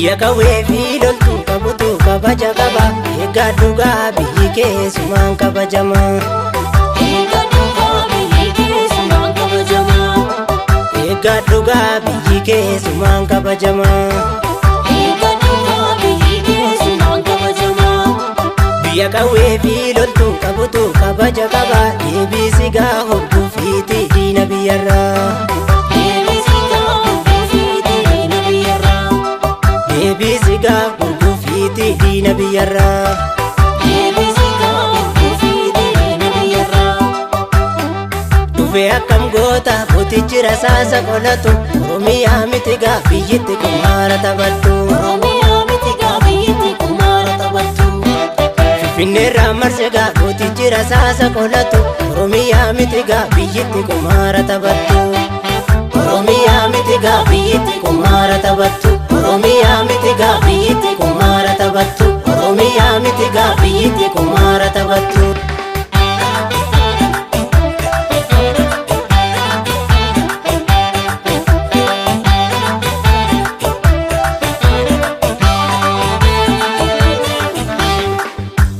Biyya qawwee fi loltuu qabutu kabaja qaba. Egaa dhugaa biyyi keessumaan kabajama. Egaa dhugaa biyyi keessumaan kabajama. Egaa dhugaa biyyi keessumaan kabajama. Egaa dhugaa biyyi keessumaan kabajama. Biyya qawwee fi loltuu qabutu kabaja qaba. Deebisi gaa hordofiiti diina biyyarraa. Deebisi gaa hordofiiti diina biyyarraa. Deebisi gaa hordofiiti diina biyyarraa. Deebisi gaa hordofiiti diina biyyarraa. Dhufee akkam goota mootichi rasaasa qolatu. Oromiyaa miti gaa biyyitti kumaara taphattu. Oromiyaa miti gaa biyyitti kumaara taphattu. Finfinneerraa marse gaa mootichi rasaasa qolatu. Oromiyaa miti gaa biyyitti kumaara taphattu. Oromiyaa miti gaa biyyitti kumaara taphattu. Oromiyaa miti gaa biyyitti kumaara taphattu. Oromiyaa miti gaa biyyitti kumaara taphattu.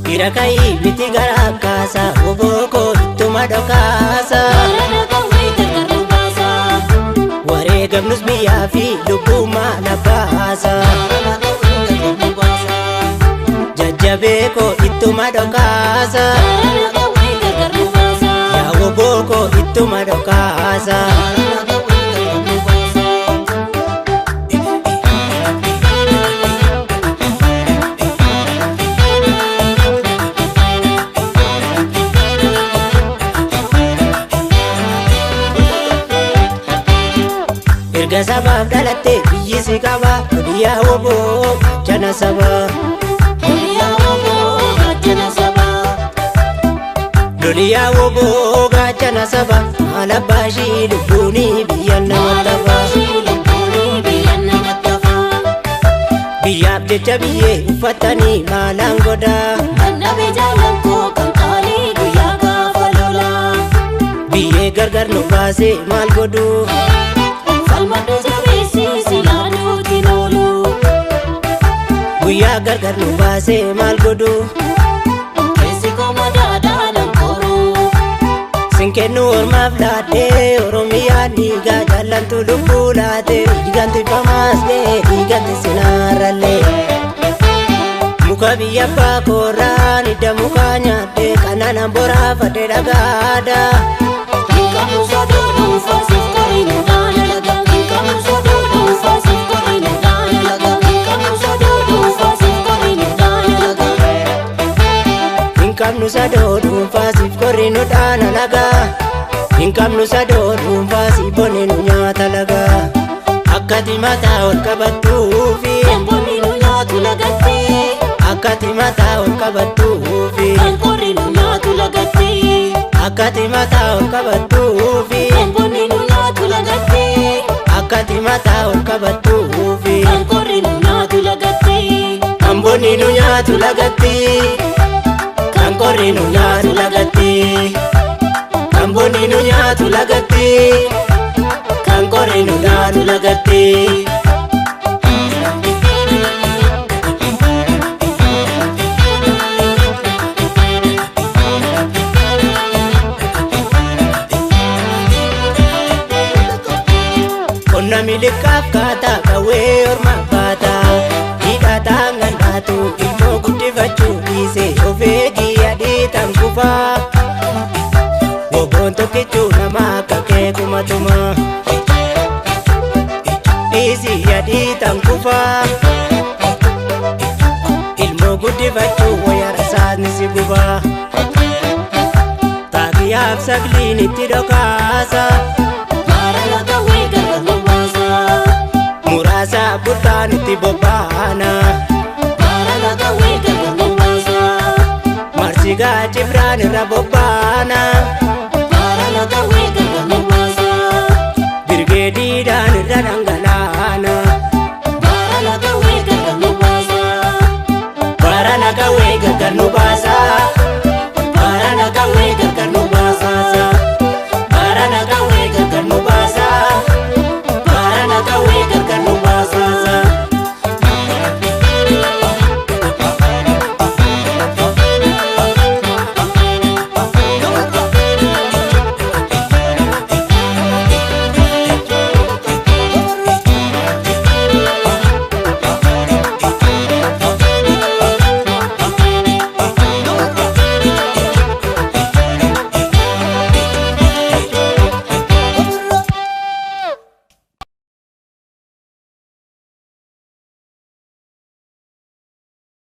Kirakai biti gara kaasa oboko ittuma dhokaasa. Wareegamnus biyyaa fi lubbuu maala baasa. Jajjabeeko ittuma dhokaasa. Yaa oboko ittuma dhokaasa. Erga sabaaf dhalatte biyyi si qaba. Loliyaa oboo gaachana saba. Loliyaa oboo gaachana saba. Loliyaa oboo gaachana saba. Maal abbaa ishii lubbuunii biyya nama tafa. Biyyaaf jecha biyyee uffatanii maalaan godhaa. Annabi jaallankoo kan qaalii guyyaa gaafa lolaa. Biyyee gargar nu baasee maal godhu. Falmadoo jabeessi silaanuuti noolu. Guyyaa gargar nu baasee maal godhu. Keessi komodaadhaa nan koru. Sinkennu ormaaf laadhee Oromiyaa dhiigaa jaallantu lubbuu laate. Dhiiganti famaas ga'e dhiiganti sinaarrallee. Muka biyya abbaa kooraan hidda mukaa nyaadhee kanaan boraafadhe dhagaadha. Hinqabnu soduu dhuunfaasiif qoriinu dhaana laga. Hinqabnu soduu dhuunfaasiif qoriinu dhaana laga. Hinqabnu soduu dhuunfaasiif qoriinu dhaana laga. Hinqabnu sadoo dhuunfaasiif qorrinu dhaana laga. Hinqabnu sadoo dhuunfaasiif boninu nyaata laga. Akkati mataa ol qabattuufi. Embonni nu nyaatu lagatti. Akkati mataa ol qabattuufi. Qoriinu nyaatu lagatti. Akkati mataa ol qabattuufi. Embonni nu nyaatu lagatti. Akkati mataa ol qabattuufi. Qoriinu nyaatu lagatti. Ambonni nu nyaatu lagatti. Kan qorri nu nyaatu lagatti. Ambonni nu nyaatu lagatti. Kan qorri nu nyaatu lagatti. Qonna milikkaaf kaataa qawwee ormaa baataa. Hidhataa ngandhaatu ilmoo guddifachuu dhiisee of eegii adii tan kufaa. Woboon tokkichuu nama akka kee kumatuma. Dhiisii adii tan kufaa. Ilmoo guddifachuu wayya rasaasni si gubaa. Taagiyyaaf sagliin itti dhokaasa. Maara laga wayii gargar nu baasa. Muraasa burtaan itti bobbaana. Maara laga wayii gargar nu baasa. Marsi gaa cifraan irra bobbaana.